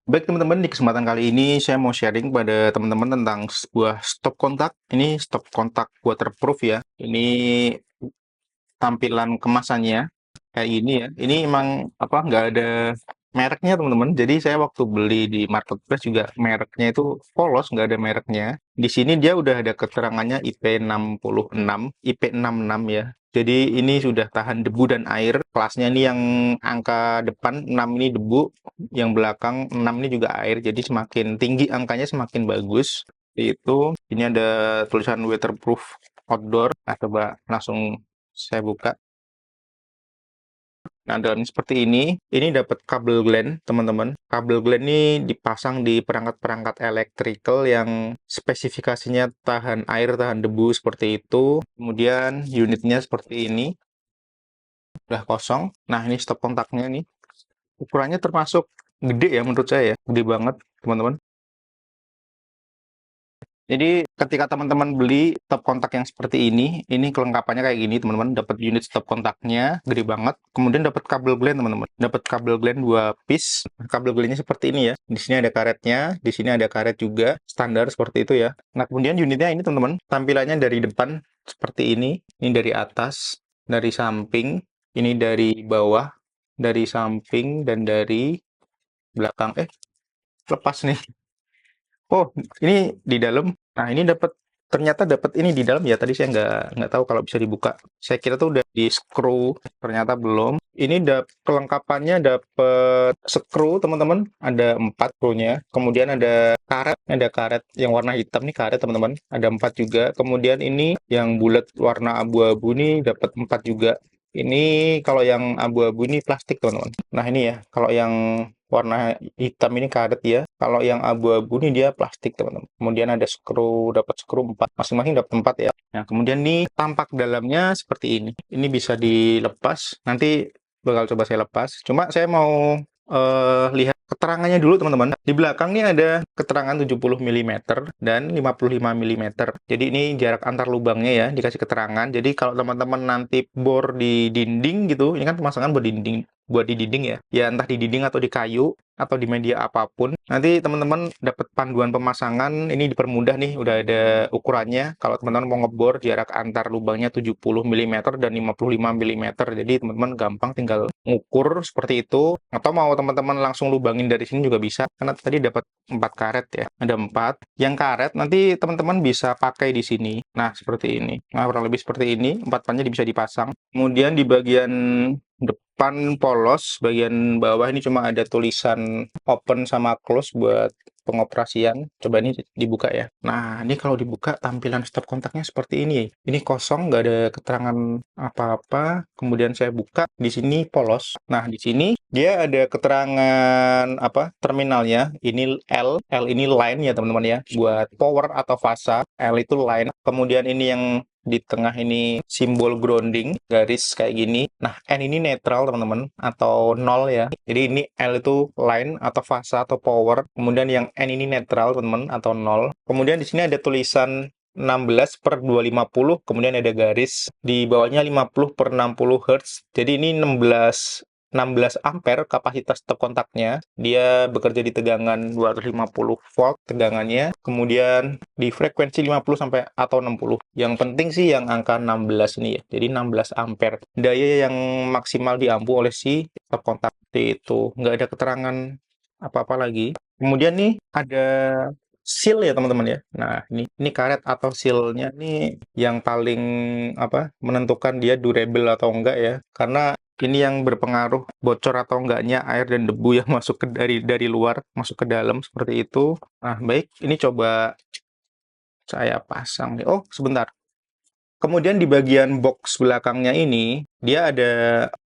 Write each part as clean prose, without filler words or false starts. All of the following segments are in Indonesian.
Baik teman-teman, di kesempatan kali ini saya mau sharing pada teman-teman tentang sebuah stop kontak. Ini stop kontak waterproof ya. Ini tampilan kemasannya kayak gini ya. Ini emang apa nggak ada mereknya teman-teman. Jadi saya waktu beli di marketplace juga mereknya itu polos, nggak ada mereknya. Di sini dia udah ada keterangannya IP66, IP66 ya. Jadi ini sudah tahan debu dan air. Kelasnya ini yang angka depan 6 ini debu, yang belakang 6 ini juga air. Jadi semakin tinggi angkanya semakin bagus. Itu ini ada tulisan waterproof outdoor. Nah, coba langsung saya buka. Nah, dan seperti ini dapat kabel gland, teman-teman. Kabel gland ini dipasang di perangkat-perangkat electrical yang spesifikasinya tahan air, tahan debu seperti itu. Kemudian unitnya seperti ini, udah kosong. Nah, ini stop kontaknya nih. Ukurannya termasuk gede ya menurut saya ya, gede banget, teman-teman. Jadi ketika teman-teman beli stop kontak yang seperti ini kelengkapannya kayak gini teman-teman, dapat unit stop kontaknya gede banget, kemudian dapat kabel gland teman-teman, dapat kabel gland 2 piece. Kabel glandnya seperti ini ya, di sini ada karetnya, di sini ada karet juga, standar seperti itu ya. Nah kemudian unitnya ini teman-teman, tampilannya dari depan seperti ini dari atas, dari samping, ini dari bawah, dari samping, dan dari belakang. Lepas nih. Oh, ini di dalam. Nah, ini ternyata dapat ini di dalam ya. Tadi saya nggak tahu kalau bisa dibuka. Saya kira tuh udah di screw, ternyata belum. Ini kelengkapannya dapat screw, teman-teman. Ada 4 screw-nya. Kemudian ada karet yang warna hitam nih karet, teman-teman. Ada 4 juga. Kemudian ini yang bulat warna abu-abu nih dapat 4 juga. Ini kalau yang abu-abu ini plastik, teman-teman. Nah, ini ya. Kalau yang warna hitam ini karet ya. Kalau yang abu-abu ini dia plastik, teman-teman. Kemudian ada dapat skru 4. Masing-masing dapat 4 ya. Nah, kemudian nih tampak dalamnya seperti ini. Ini bisa dilepas. Nanti bakal coba saya lepas. Cuma saya mau lihat keterangannya dulu, teman-teman. Di belakang nih ada keterangan 70 mm dan 55 mm. Jadi ini jarak antar lubangnya ya, dikasih keterangan. Jadi kalau teman-teman nanti bor di dinding gitu, ini kan pemasangan buat di dinding ya. Ya entah di dinding atau di kayu atau di media apapun. Nanti teman-teman dapat panduan pemasangan, ini dipermudah nih, udah ada ukurannya. Kalau teman-teman mau ngebor jarak antar lubangnya 70 mm dan 55 mm. Jadi teman-teman gampang tinggal ngukur seperti itu. Atau mau teman-teman langsung lubangin dari sini juga bisa. Karena tadi dapat 4 karet ya. Ada 4. Yang karet nanti teman-teman bisa pakai di sini. Nah, seperti ini. Nah, kurang lebih seperti ini. 4 pannya bisa dipasang. Kemudian di bagian depan polos, bagian bawah ini cuma ada tulisan open sama close buat pengoperasian. Coba ini dibuka ya. Nah, ini kalau dibuka tampilan stop kontaknya seperti ini. Ini kosong, nggak ada keterangan apa-apa. Kemudian saya buka, di sini polos. Nah, di sini dia ada keterangan apa terminalnya. Ini L ini line ya teman-teman ya. Buat power atau fasa, L itu line. Kemudian ini yang di tengah ini simbol grounding, garis kayak gini. Nah, N ini netral, teman-teman, atau nol ya. Jadi ini L itu line atau fasa atau power. Kemudian yang N ini netral, teman-teman, atau nol. Kemudian di sini ada tulisan 16/250, kemudian ada garis di bawahnya 50/60 Hz. Jadi ini 16 ampere kapasitas stop kontaknya. Dia bekerja di tegangan 250 volt tegangannya. Kemudian di frekuensi 50 sampai atau 60. Yang penting sih yang angka 16 ini ya. Jadi 16 ampere. Daya yang maksimal diampu oleh si stop kontak itu. Nggak ada keterangan apa-apa lagi. Kemudian nih ada seal ya teman-teman ya. Nah, ini karet atau sealnya nih yang paling apa menentukan dia durable atau enggak ya. Karena ini yang berpengaruh bocor atau enggaknya air dan debu yang masuk dari luar masuk ke dalam seperti itu. Nah, baik, ini coba saya pasang nih. Oh, sebentar. Kemudian di bagian box belakangnya ini, dia ada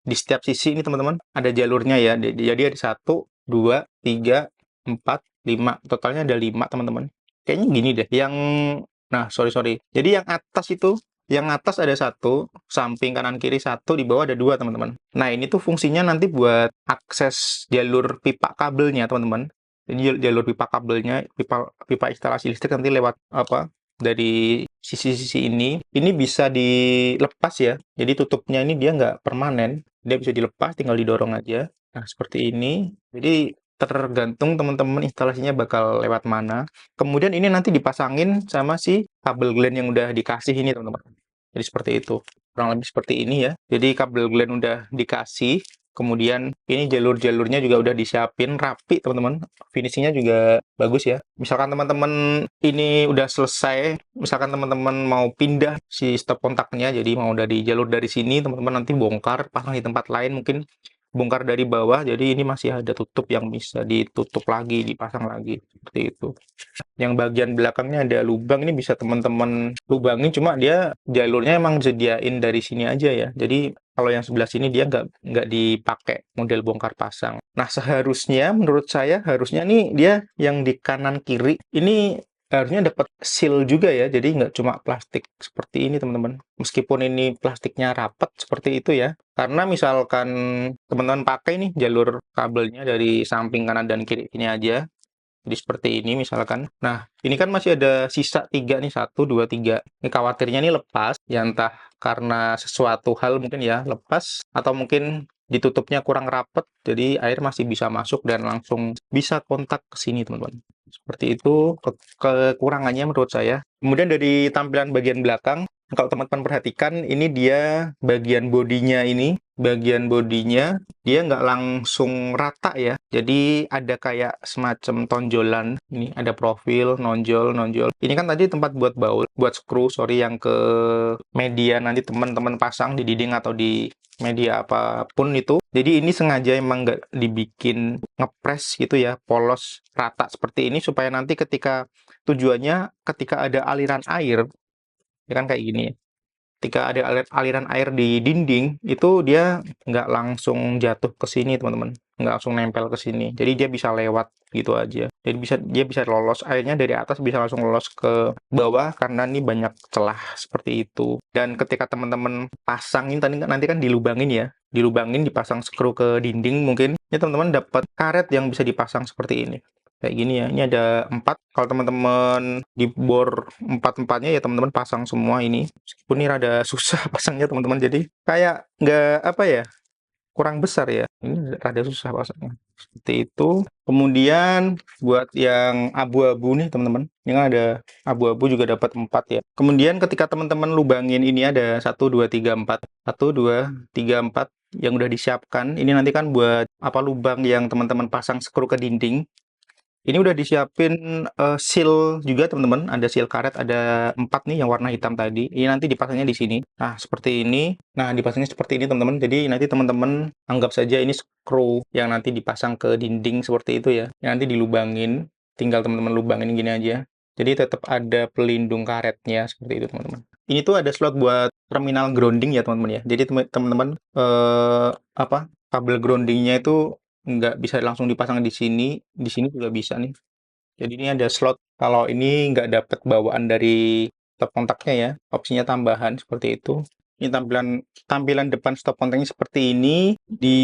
di setiap sisi ini teman-teman, ada jalurnya ya. Jadi ada 1, 2, 3, 4, 5. Totalnya ada 5 teman-teman. Kayaknya gini deh. Nah, sorry. Jadi yang atas ada 1, samping kanan kiri 1, di bawah ada 2 teman-teman. Nah, ini tuh fungsinya nanti buat akses jalur pipa kabelnya teman-teman. Jadi jalur pipa kabelnya, pipa instalasi listrik nanti lewat apa? Dari sisi-sisi ini bisa dilepas ya. Jadi tutupnya ini dia nggak permanen, dia bisa dilepas, tinggal didorong aja. Nah, seperti ini. Jadi tergantung teman-teman instalasinya bakal lewat mana. Kemudian ini nanti dipasangin sama si kabel GLAN yang udah dikasih ini, teman-teman. Jadi seperti itu. Kurang lebih seperti ini ya. Jadi kabel GLAN udah dikasih, kemudian ini jalur-jalurnya juga udah disiapin rapi, teman-teman. Finishingnya juga bagus ya. Misalkan teman-teman ini udah selesai, misalkan teman-teman mau pindah si stop kontaknya, jadi mau dari jalur dari sini, teman-teman nanti bongkar, pasang di tempat lain, mungkin bongkar dari bawah, jadi ini masih ada tutup yang bisa ditutup lagi, dipasang lagi, seperti itu. Yang bagian belakangnya ada lubang, ini bisa teman-teman lubangin, cuma dia jalurnya emang disediain dari sini aja ya. Jadi kalau yang sebelah sini dia nggak dipakai model bongkar pasang. Nah, seharusnya menurut saya harusnya nih dia yang di kanan kiri ini harusnya dapat seal juga ya, jadi nggak cuma plastik seperti ini, teman-teman. Meskipun ini plastiknya rapat seperti itu ya, karena misalkan teman-teman pakai nih jalur kabelnya dari samping kanan dan kiri ini aja, jadi seperti ini misalkan. Nah, ini kan masih ada sisa 3 nih, 1, 2, 3. Ini khawatirnya nih lepas, ya entah karena sesuatu hal mungkin ya lepas, atau mungkin ditutupnya kurang rapet, jadi air masih bisa masuk dan langsung bisa kontak ke sini, teman-teman. Seperti itu kekurangannya menurut saya. Kemudian dari tampilan bagian belakang, kalau teman-teman perhatikan, ini dia bagian bodinya ini. Bagian bodinya dia nggak langsung rata ya. Jadi ada kayak semacam tonjolan. Ini ada profil, nonjol, nonjol. Ini kan tadi tempat buat baut, buat screw, sorry, yang ke media nanti teman-teman pasang di dinding atau di media apapun itu. Jadi ini sengaja emang nggak dibikin ngepres gitu ya, polos, rata seperti ini, supaya nanti tujuannya ketika ada aliran air, ya kan kayak gini ya. Ketika ada aliran air di dinding, itu dia nggak langsung jatuh ke sini, teman-teman. Nggak langsung nempel ke sini. Jadi dia bisa lewat gitu aja. Jadi dia bisa lolos, airnya dari atas bisa langsung lolos ke bawah karena ini banyak celah seperti itu. Dan ketika teman-teman pasangin, nanti kan dilubangin ya. Dilubangin, dipasang skru ke dinding mungkin. Ya teman-teman dapat karet yang bisa dipasang seperti ini. Kayak gini ya, ini ada 4. Kalau teman-teman di bor 4-empatnya ya teman-teman pasang semua ini. Meskipun ini rada susah pasangnya teman-teman, jadi kayak nggak apa ya, kurang besar ya. Ini rada susah pasangnya. Seperti itu. Kemudian buat yang abu-abu nih teman-teman, ini kan ada abu-abu juga dapat 4 ya. Kemudian ketika teman-teman lubangin ini ada 1, 2, 3, 4. 1, 2, 3, 4 yang udah disiapkan. Ini nanti kan buat apa, lubang yang teman-teman pasang skru ke dinding. Ini udah disiapin seal juga teman-teman, ada seal karet, ada 4 nih yang warna hitam tadi. Ini nanti dipasangnya di sini. Nah, seperti ini. Nah, dipasangnya seperti ini teman-teman. Jadi nanti teman-teman anggap saja ini skru yang nanti dipasang ke dinding seperti itu ya. Yang nanti dilubangin, tinggal teman-teman lubangin gini aja. Jadi tetap ada pelindung karetnya seperti itu teman-teman. Ini tuh ada slot buat terminal grounding ya teman-teman ya. Jadi teman-teman kabel groundingnya itu nggak bisa langsung dipasang di sini juga bisa nih. Jadi ini ada slot, kalau ini nggak dapat bawaan dari stop kontaknya ya, opsinya tambahan seperti itu. Ini tampilan depan stop kontaknya seperti ini. Di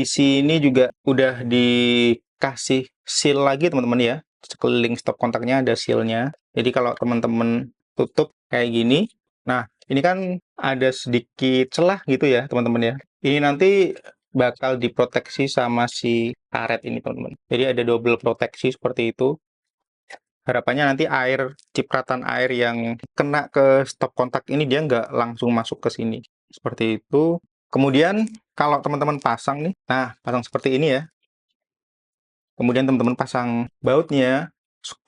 sini juga udah dikasih seal lagi teman-teman ya. Sekeliling stop kontaknya ada sealnya. Jadi kalau teman-teman tutup kayak gini, nah ini kan ada sedikit celah gitu ya teman-teman ya. Ini nanti bakal diproteksi sama si karet ini teman-teman. Jadi ada double proteksi seperti itu. Harapannya nanti cipratan air yang kena ke stop kontak ini dia nggak langsung masuk ke sini. Seperti itu. Kemudian kalau teman-teman pasang nih, nah pasang seperti ini ya. Kemudian teman-teman pasang bautnya,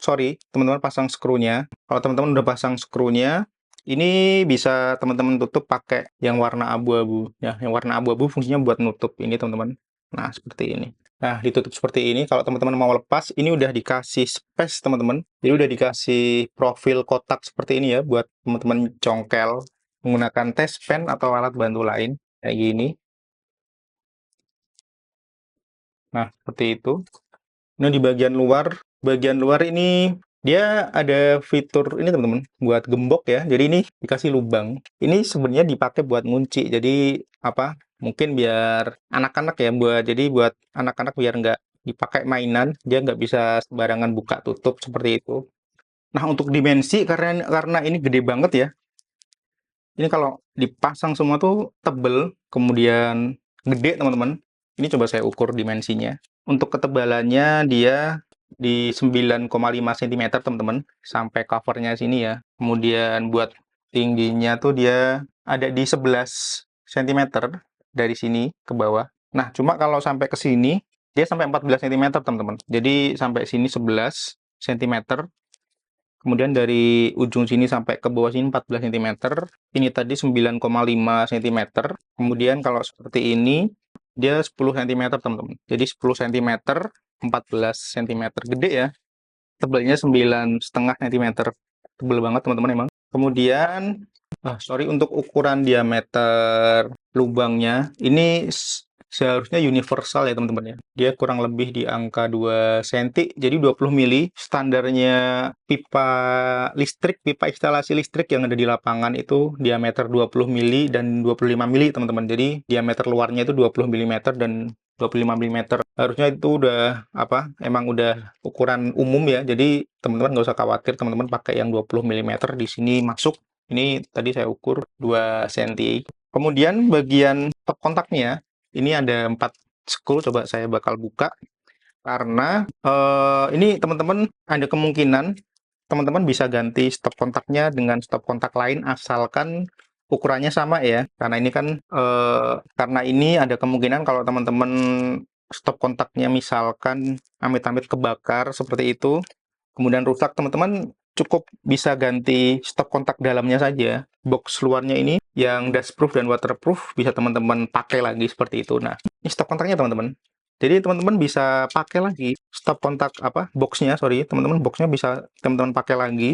sorry, teman-teman pasang skrunya. Kalau teman-teman udah pasang skrunya, ini bisa teman-teman tutup pakai yang warna abu-abu. Ya, yang warna abu-abu fungsinya buat nutup ini teman-teman. Nah, seperti ini. Nah, ditutup seperti ini. Kalau teman-teman mau lepas, ini udah dikasih space teman-teman. Jadi udah dikasih profil kotak seperti ini ya, buat teman-teman congkel menggunakan test pen atau alat bantu lain. Kayak gini. Nah, seperti itu. Nah, di bagian luar ini dia ada fitur ini teman-teman, buat gembok ya. Jadi ini dikasih lubang. Ini sebenarnya dipakai buat ngunci. Jadi apa? Mungkin biar anak-anak ya, buat anak-anak biar nggak dipakai mainan, dia nggak bisa sembarangan buka tutup seperti itu. Nah, untuk dimensi karena ini gede banget ya. Ini kalau dipasang semua tuh tebel, kemudian gede teman-teman. Ini coba saya ukur dimensinya. Untuk ketebalannya dia di 9,5 cm, teman-teman, sampai covernya sini ya. Kemudian buat tingginya tuh dia ada di 11 cm dari sini ke bawah. Nah, cuma kalau sampai ke sini, dia sampai 14 cm, teman-teman. Jadi sampai sini 11 cm. Kemudian dari ujung sini sampai ke bawah sini 14 cm. Ini tadi 9,5 cm. Kemudian kalau seperti ini, dia 10 cm, teman-teman. Jadi 10 cm, 14 cm. Gede ya. Tebalnya 9,5 cm. Tebal banget, teman-teman, emang. Kemudian, sorry, untuk ukuran diameter lubangnya, ini seharusnya universal ya, teman-teman ya. Dia kurang lebih di angka 2 cm, jadi 20 mili. Standarnya pipa listrik, pipa instalasi listrik yang ada di lapangan itu diameter 20 mili dan 25 mili, teman-teman. Jadi diameter luarnya itu 20 mm dan 25 mm. Harusnya itu udah emang udah ukuran umum ya. Jadi teman-teman nggak usah khawatir, teman-teman pakai yang 20 mm di sini masuk. Ini tadi saya ukur 2 cm. Kemudian bagian top kontaknya ini ada 4 screw. Coba saya bakal buka karena ini teman-teman ada kemungkinan teman-teman bisa ganti stop kontaknya dengan stop kontak lain asalkan ukurannya sama ya. Karena ini kan karena ini ada kemungkinan kalau teman-teman stop kontaknya misalkan amit-amit kebakar seperti itu, kemudian rusak, teman-teman cukup bisa ganti stop kontak dalamnya saja. Box luarnya ini yang dustproof dan waterproof bisa teman-teman pakai lagi seperti itu. Nah, ini stop kontaknya, teman-teman. Jadi teman-teman bisa pakai lagi stop kontak boxnya, sorry, teman-teman boxnya bisa teman-teman pakai lagi.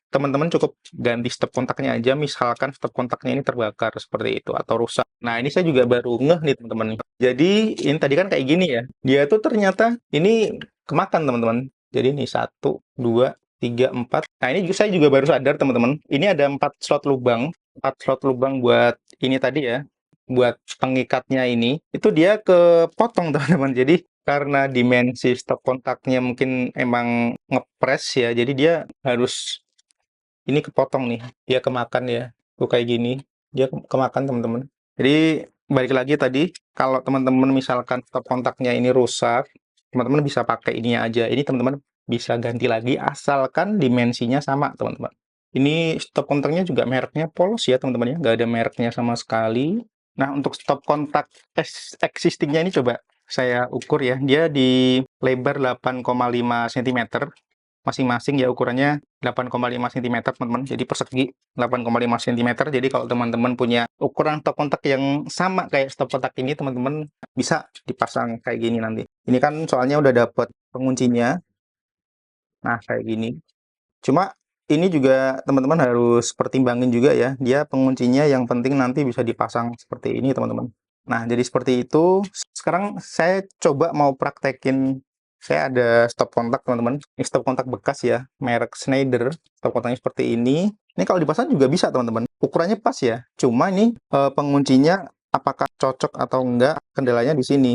Teman-teman cukup ganti stop kontaknya aja, misalkan stop kontaknya ini terbakar seperti itu atau rusak. Nah, ini saya juga baru ngeh nih, teman-teman. Jadi ini tadi kan kayak gini ya. Dia tuh ternyata ini kemakan, teman-teman. Jadi ini 1, 2, 3, 4. Nah, ini juga saya juga baru sadar, teman-teman. Ini ada 4 slot lubang. 4 slot lubang buat ini tadi ya. Buat pengikatnya ini. Itu dia kepotong, teman-teman. Jadi karena dimensi stop kontaknya mungkin emang ngepres ya. Jadi dia harus ini kepotong nih. Dia kemakan ya. Tuh kayak gini. Dia kemakan, teman-teman. Jadi balik lagi tadi, kalau teman-teman misalkan stop kontaknya ini rusak, teman-teman bisa pakai ininya aja. Ini teman-teman bisa ganti lagi asalkan dimensinya sama, teman-teman. Ini stop kontaknya juga mereknya polos ya, teman-teman ya. Nggak ada mereknya sama sekali. Nah, untuk stop kontak existingnya ini coba saya ukur ya. Dia di lebar 8,5 cm. Masing-masing ya ukurannya 8,5 cm, teman-teman. Jadi persegi 8,5 cm. Jadi kalau teman-teman punya ukuran stop kontak yang sama kayak stop kontak ini, teman-teman bisa dipasang kayak gini nanti. Ini kan soalnya udah dapet penguncinya. Nah, kayak gini. Cuma ini juga teman-teman harus pertimbangin juga ya. Dia penguncinya yang penting nanti bisa dipasang seperti ini, teman-teman. Nah, jadi seperti itu. Sekarang saya coba mau praktekin. Saya ada stop kontak, teman-teman. Ini stop kontak bekas ya, merek Schneider. Stop kontaknya seperti ini. Ini kalau dipasang juga bisa, teman-teman. Ukurannya pas ya. Cuma ini penguncinya apakah cocok atau enggak, kendalanya di sini.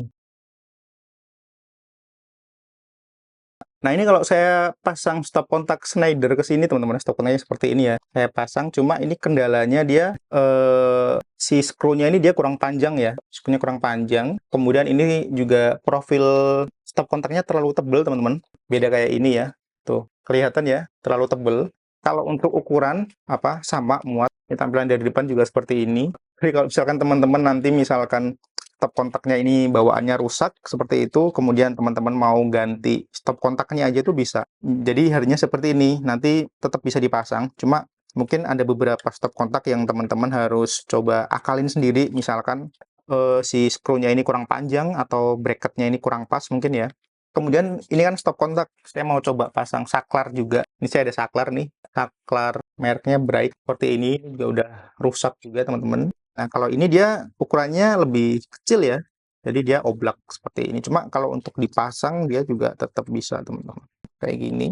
Nah, ini kalau saya pasang stop kontak Schneider ke sini, teman-teman, stop kontaknya seperti ini ya. Saya pasang, cuma ini kendalanya dia, si skrunya ini dia kurang panjang ya. Skrunya kurang panjang. Kemudian ini juga profil stop kontaknya terlalu tebal, teman-teman. Beda kayak ini ya. Tuh, kelihatan ya, terlalu tebal. Kalau untuk ukuran, sama muat. Ini tampilan dari depan juga seperti ini. Jadi kalau misalkan teman-teman nanti misalkan stop kontaknya ini bawaannya rusak seperti itu, kemudian teman-teman mau ganti stop kontaknya aja tuh bisa. Jadi harinya seperti ini, nanti tetap bisa dipasang. Cuma mungkin ada beberapa stop kontak yang teman-teman harus coba akalin sendiri. Misalkan si skrunya ini kurang panjang atau bracketnya ini kurang pas mungkin ya. Kemudian ini kan stop kontak, saya mau coba pasang saklar juga. Ini saya ada saklar nih, saklar mereknya Bright seperti ini juga udah rusak juga, teman-teman. Nah, kalau ini dia ukurannya lebih kecil ya. Jadi dia oblak seperti ini. Cuma kalau untuk dipasang dia juga tetap bisa, teman-teman. Kayak gini.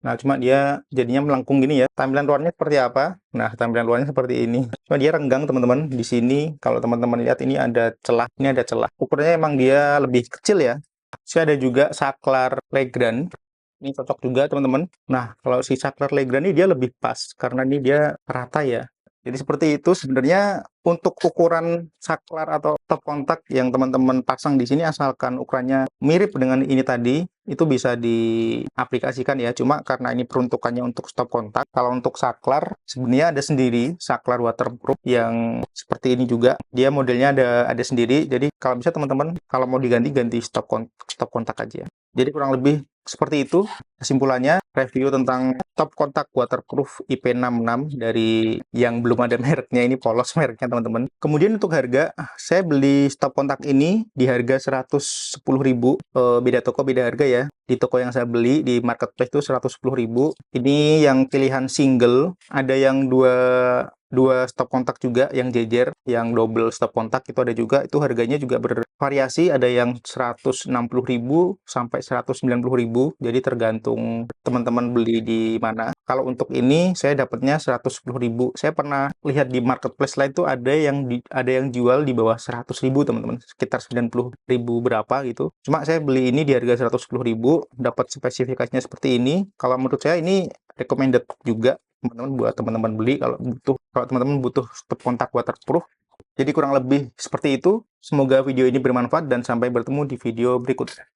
Nah, cuma dia jadinya melengkung gini ya. Tampilan luarnya seperti apa? Nah, tampilan luarnya seperti ini. Cuma dia renggang, teman-teman. Di sini kalau teman-teman lihat ini ada celah. Ini ada celah. Ukurannya emang dia lebih kecil ya. Saya ada juga saklar Legrand. Ini cocok juga, teman-teman. Nah, kalau si saklar Legrand ini dia lebih pas karena ini dia rata ya. Jadi seperti itu sebenarnya untuk ukuran saklar atau stop kontak yang teman-teman pasang di sini asalkan ukurannya mirip dengan ini tadi, itu bisa diaplikasikan ya. Cuma karena ini peruntukannya untuk stop kontak, kalau untuk saklar sebenarnya ada sendiri saklar waterproof yang seperti ini juga. Dia modelnya ada sendiri. Jadi kalau bisa teman-teman kalau mau diganti ganti stop kontak aja. Jadi kurang lebih seperti itu kesimpulannya review tentang stop kontak waterproof IP66 dari yang belum ada mereknya, ini polos mereknya teman-teman. Kemudian untuk harga, saya beli stop kontak ini di harga 110.000, beda toko beda harga ya. Di toko yang saya beli di marketplace itu 110.000. Ini yang pilihan single, ada yang dua stop kontak juga yang jejer, yang double stop kontak itu ada juga. Itu harganya juga bervariasi, ada yang 160.000 sampai 190.000. Jadi tergantung teman-teman beli di mana. Kalau untuk ini saya dapatnya 110.000. Saya pernah lihat di marketplace lain tuh ada yang jual di bawah 100.000 teman-teman, sekitar 90.000 berapa gitu. Cuma saya beli ini di harga 110.000, dapat spesifikasinya seperti ini. Kalau menurut saya ini recommended juga teman-teman buat teman-teman beli kalau teman-teman butuh stop kontak waterproof. Jadi kurang lebih seperti itu. Semoga video ini bermanfaat dan sampai bertemu di video berikutnya.